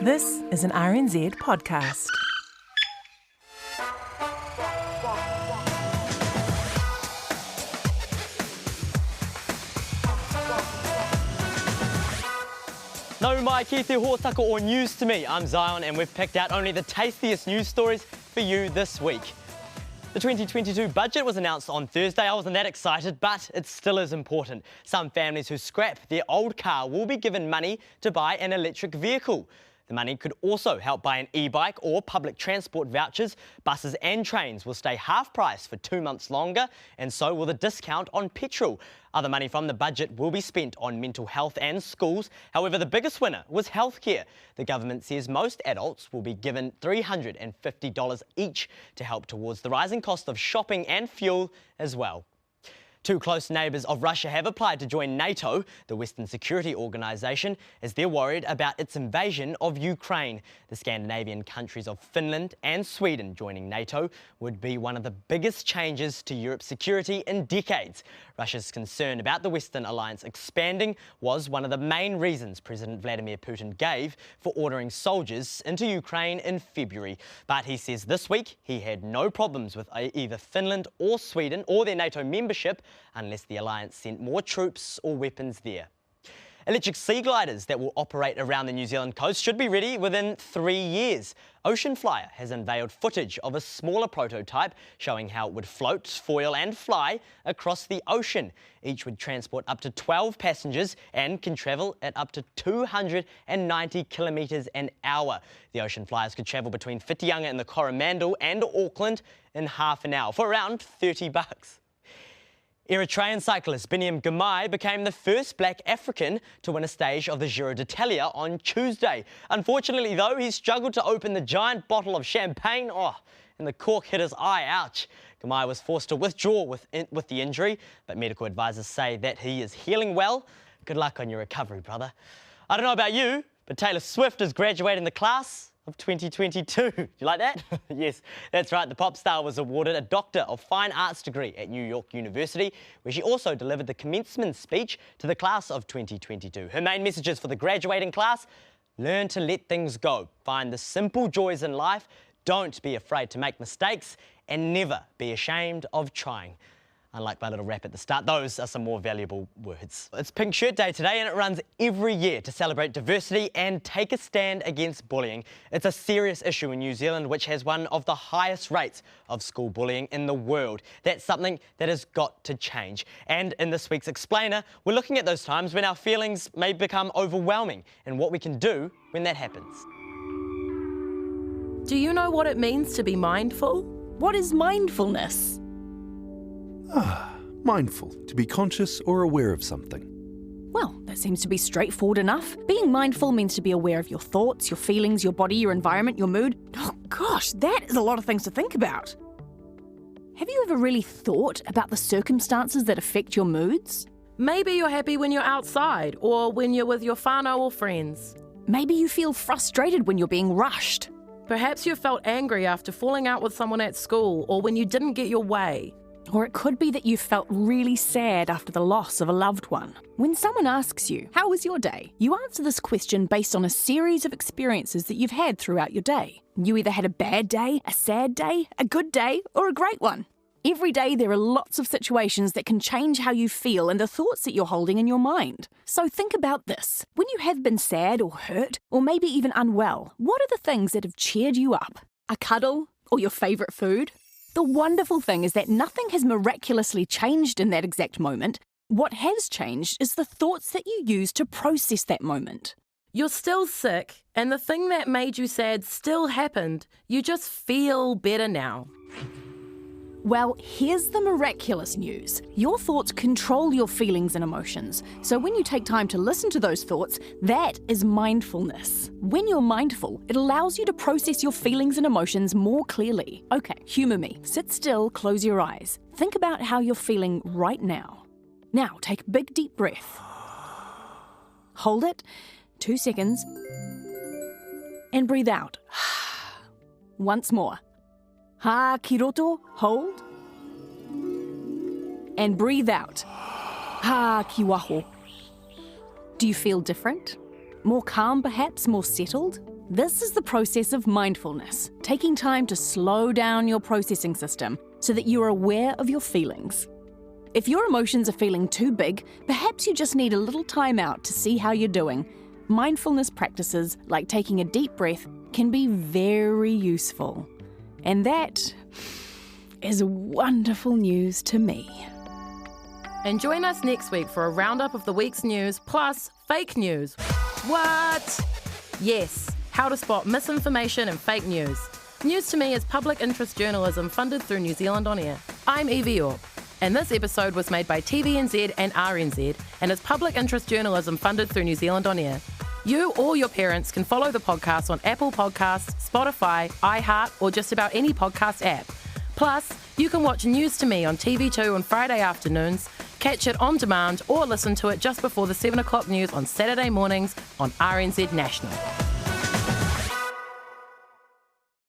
This is an RNZ podcast. No mai ki te hōtaka or news to me. I'm Zion and we've picked out only the tastiest news stories for you this week. The 2022 budget was announced on Thursday. I wasn't that excited, but it still is important. Some families who scrap their old car will be given money to buy an electric vehicle. The money could also help buy an e-bike or public transport vouchers. Buses and trains will stay half price for 2 months longer, and so will the discount on petrol. Other money from the budget will be spent on mental health and schools. However, the biggest winner was healthcare. The government says most adults will be given $350 each to help towards the rising cost of shopping and fuel as well. Two close neighbours of Russia have applied to join NATO, the Western security organisation, as they're worried about its invasion of Ukraine. The Scandinavian countries of Finland and Sweden joining NATO would be one of the biggest changes to Europe's security in decades. Russia's concern about the Western alliance expanding was one of the main reasons President Vladimir Putin gave for ordering soldiers into Ukraine in February. But he says this week he had no problems with either Finland or Sweden or their NATO membership, unless the alliance sent more troops or weapons there. Electric sea gliders that will operate around the New Zealand coast should be ready within 3 years. Ocean Flyer has unveiled footage of a smaller prototype showing how it would float, foil and fly across the ocean. Each would transport up to 12 passengers and can travel at up to 290 kilometres an hour. The Ocean Flyers could travel between Whitianga in the Coromandel and Auckland in half an hour for around $30. Eritrean cyclist Binyam Girmay became the first black African to win a stage of the Giro d'Italia on Tuesday. Unfortunately, though, he struggled to open the giant bottle of champagne, and the cork hit his eye, ouch. Girmay was forced to withdraw with the injury, but medical advisors say that he is healing well. Good luck on your recovery, brother. I don't know about you, but Taylor Swift is graduating the class of 2022. Do you like that? Yes, that's right. The pop star was awarded a Doctor of Fine Arts degree at New York University, where she also delivered the commencement speech to the class of 2022. Her main messages for the graduating class: learn to let things go, find the simple joys in life, don't be afraid to make mistakes, and never be ashamed of trying. Unlike my little rap at the start, those are some more valuable words. It's Pink Shirt Day today, and it runs every year to celebrate diversity and take a stand against bullying. It's a serious issue in New Zealand, which has one of the highest rates of school bullying in the world. That's something that has got to change. And in this week's Explainer, we're looking at those times when our feelings may become overwhelming and what we can do when that happens. Do you know what it means to be mindful? What is mindfulness? Mindful, to be conscious or aware of something. Well, that seems to be straightforward enough. Being mindful means to be aware of your thoughts, your feelings, your body, your environment, your mood. Oh gosh, that is a lot of things to think about. Have you ever really thought about the circumstances that affect your moods? Maybe you're happy when you're outside or when you're with your whānau or friends. Maybe you feel frustrated when you're being rushed. Perhaps you felt angry after falling out with someone at school or when you didn't get your way. Or it could be that you felt really sad after the loss of a loved one. When someone asks you, how was your day? You answer this question based on a series of experiences that you've had throughout your day. You either had a bad day, a sad day, a good day, or a great one. Every day there are lots of situations that can change how you feel and the thoughts that you're holding in your mind. So think about this. When you have been sad or hurt, or maybe even unwell, what are the things that have cheered you up? A cuddle or your favourite food? The wonderful thing is that nothing has miraculously changed in that exact moment. What has changed is the thoughts that you use to process that moment. You're still sick, and the thing that made you sad still happened. You just feel better now. Well, here's the miraculous news. Your thoughts control your feelings and emotions. So when you take time to listen to those thoughts, that is mindfulness. When you're mindful, it allows you to process your feelings and emotions more clearly. Okay, humour me. Sit still, close your eyes. Think about how you're feeling right now. Now, take a big deep breath. Hold it, 2 seconds, and breathe out. Once more. Ha ki roto, hold. And breathe out. Ha ki waho. Do you feel different? More calm perhaps, more settled? This is the process of mindfulness, taking time to slow down your processing system so that you are aware of your feelings. If your emotions are feeling too big, perhaps you just need a little time out to see how you're doing. Mindfulness practices, like taking a deep breath, can be very useful. And that is wonderful news to me. And join us next week for a roundup of the week's news, plus fake news. What? Yes, how to spot misinformation and fake news. News to Me is public interest journalism funded through New Zealand On Air. I'm Evie York, and this episode was made by TVNZ and RNZ and is public interest journalism funded through New Zealand On Air. You or your parents can follow the podcast on Apple Podcasts, Spotify, iHeart, or just about any podcast app. Plus, you can watch News to Me on TV2 on Friday afternoons, catch it on demand, or listen to it just before the 7 o'clock news on Saturday mornings on RNZ National.